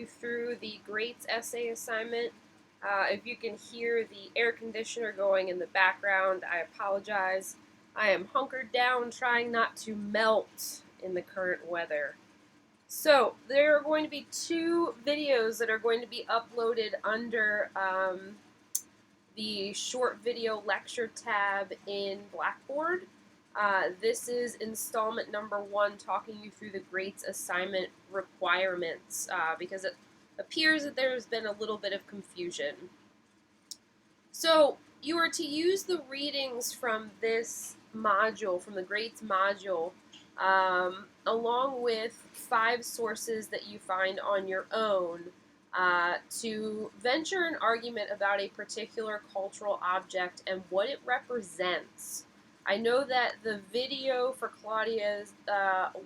through the Greats essay assignment. If you can hear the air conditioner going in the background, I apologize. I am hunkered down trying not to melt in the current weather. So, there are going to be two videos that are going to be uploaded under the short video lecture tab in Blackboard. This is installment number 1, talking you through the Greats assignment requirements, because it appears that there's been a little bit of confusion. So you are to use the readings from this module, from the Greats module, along with 5 sources that you find on your own, to venture an argument about a particular cultural object and what it represents. I know that the video for Claudia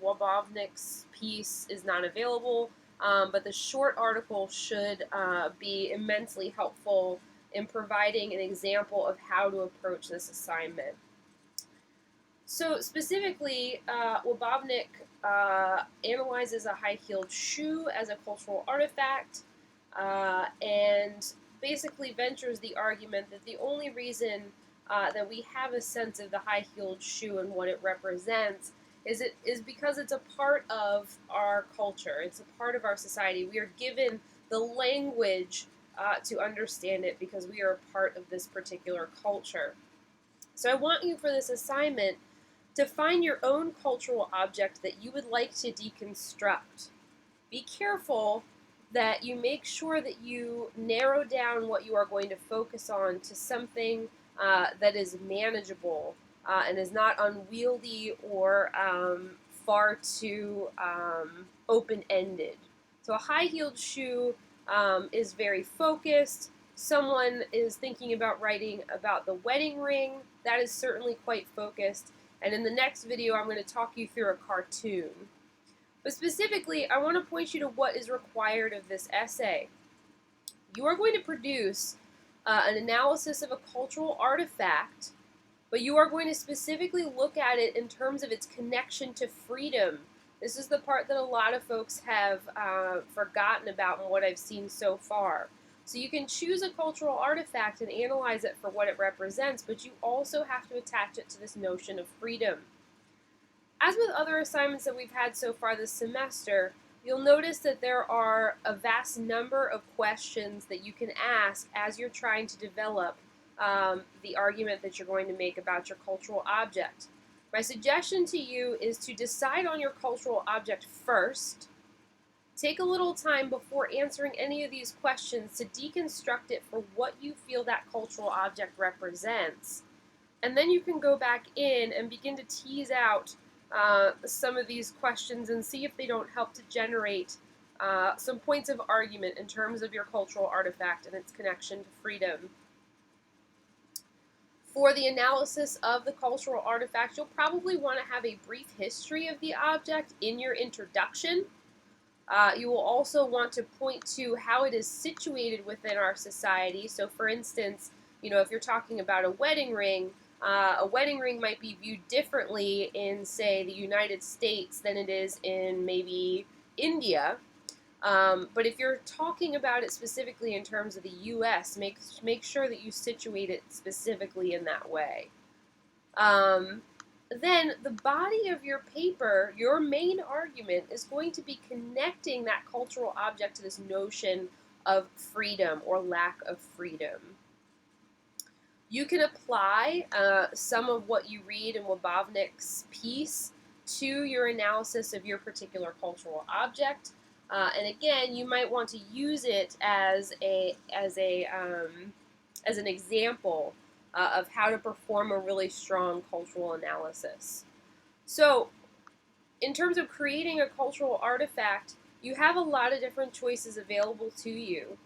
Wabovnik's piece is not available, but the short article should be immensely helpful in providing an example of how to approach this assignment. So specifically, Wabovnik analyzes a high-heeled shoe as a cultural artifact, and basically ventures the argument that the only reason that we have a sense of the high-heeled shoe and what it represents is because it's a part of our culture. It's a part of our society. We are given the language to understand it because we are a part of this particular culture. So I want you for this assignment to find your own cultural object that you would like to deconstruct. Be careful that you make sure that you narrow down what you are going to focus on to something that is manageable and is not unwieldy or far too open-ended. So a high-heeled shoe is very focused. Someone is thinking about writing about the wedding ring. That is certainly quite focused. And in the next video, I'm going to talk you through a cartoon. But specifically, I want to point you to what is required of this essay. You are going to produce an analysis of a cultural artifact, but you are going to specifically look at it in terms of its connection to freedom. This is the part that a lot of folks have forgotten about in what I've seen so far. So you can choose a cultural artifact and analyze it for what it represents, but you also have to attach it to this notion of freedom. As with other assignments that we've had so far this semester, you'll notice that there are a vast number of questions that you can ask as you're trying to develop the argument that you're going to make about your cultural object. My suggestion to you is to decide on your cultural object first. Take a little time before answering any of these questions to deconstruct it for what you feel that cultural object represents. And then you can go back in and begin to tease out some of these questions and see if they don't help to generate some points of argument in terms of your cultural artifact and its connection to freedom. For the analysis of the cultural artifact, you'll probably want to have a brief history of the object in your introduction. You will also want to point to how it is situated within our society. So for instance, if you're talking about a wedding ring might be viewed differently in, say, the United States than it is in maybe India. But if you're talking about it specifically in terms of the U.S., make sure that you situate it specifically in that way. Then the body of your paper, your main argument, is going to be connecting that cultural object to this notion of freedom or lack of freedom. You can apply some of what you read in Wabovnik's piece to your analysis of your particular cultural object. And again, you might want to use it as an example of how to perform a really strong cultural analysis. So, in terms of creating a cultural artifact, you have a lot of different choices available to you.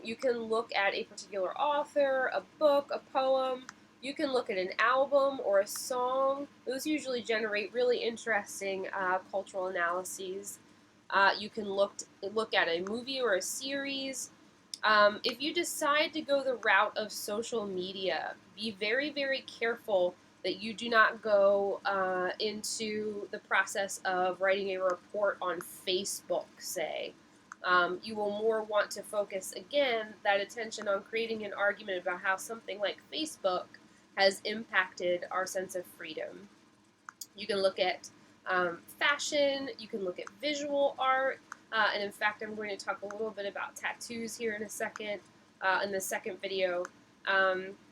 You can look at a particular author, a book, a poem. You can look at an album or a song. Those usually generate really interesting cultural analyses. You can look at a movie or a series. If you decide to go the route of social media, be very, very careful that you do not go into the process of writing a report on Facebook, say. You will more want to focus, again, that attention on creating an argument about how something like Facebook has impacted our sense of freedom. You can look at fashion, you can look at visual art, and in fact, I'm going to talk a little bit about tattoos here in a second, in the second video.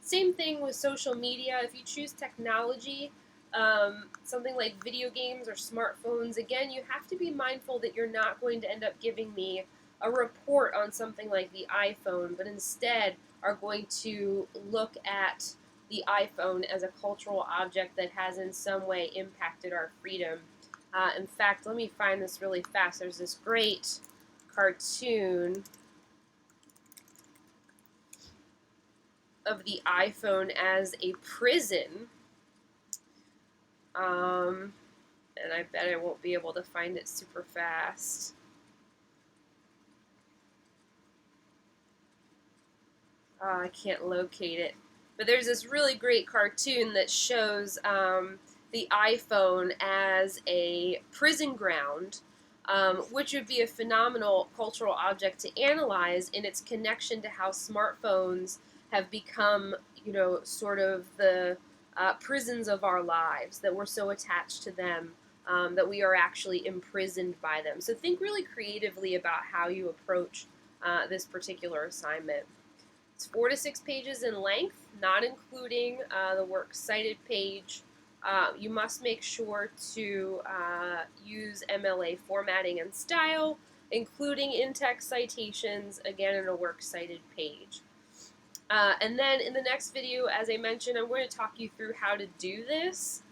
Same thing with social media. If you choose technology, something like video games or smartphones, again, you have to be mindful that you're not going to end up giving me a report on something like the iPhone, but instead are going to look at the iPhone as a cultural object that has in some way impacted our freedom. In fact, let me find this really fast. There's this great cartoon of the iPhone as a prison. And I bet I won't be able to find it super fast. I can't locate it. But there's this really great cartoon that shows the iPhone as a prison ground, which would be a phenomenal cultural object to analyze in its connection to how smartphones have become, sort of the prisons of our lives, that we're so attached to them, that we are actually imprisoned by them. So think really creatively about how you approach this particular assignment. It's 4 to 6 pages in length, not including the works cited page. You must make sure to use MLA formatting and style, including in-text citations, again in a works cited page. And then in the next video, as I mentioned, I'm going to talk you through how to do this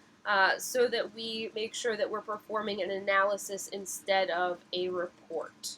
so that we make sure that we're performing an analysis instead of a report.